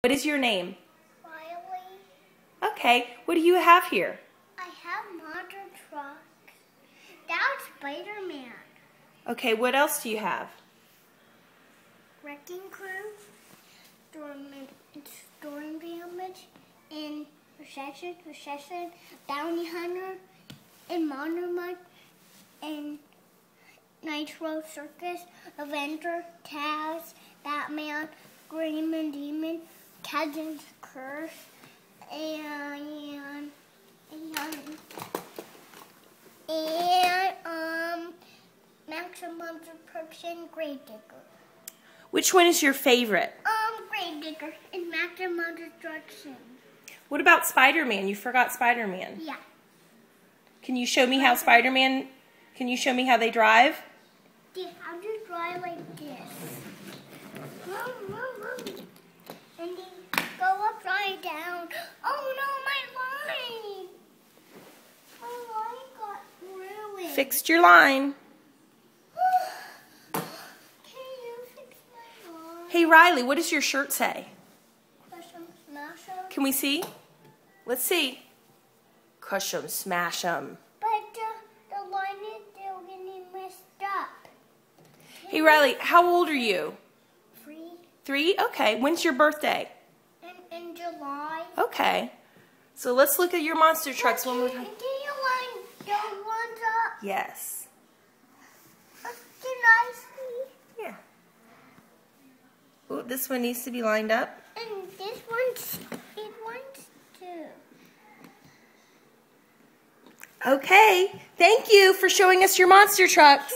What is your name? Riley. Okay, what do you have here? I have monster truck. That's Spider-Man. Okay, what else do you have? Wrecking Crew, Storm Damage, and Recession, Bounty Hunter, and Monument, and Nitro Circus, Avenger, Taz, Batman, Green Demon, Cousin's Curse, and Maximum Destruction, Grave Digger. Which one is your favorite? Grave Digger and Maximum Destruction. What about Spider-Man? You forgot Spider-Man. Yeah. Can you show me how Spider-Man, can you show me how they drive? Yeah, I'll just drive like this. And then go upside down. Oh no, my line! My line got ruined. Fixed your line. Can you fix my line? Hey Riley, what does your shirt say? Crush 'em, smash 'em. Can we see? Let's see. Crush 'em, smash 'em. But the line is still getting messed up. Hey Riley, how old are you? 3 3? Okay. When's your birthday? in July. Okay. So let's look at your monster trucks one more time. Can you line those ones up? Yes. Nicely. Yeah. Oh, this one needs to be lined up. And this one's, it wants to. Okay. Thank you for showing us your monster trucks.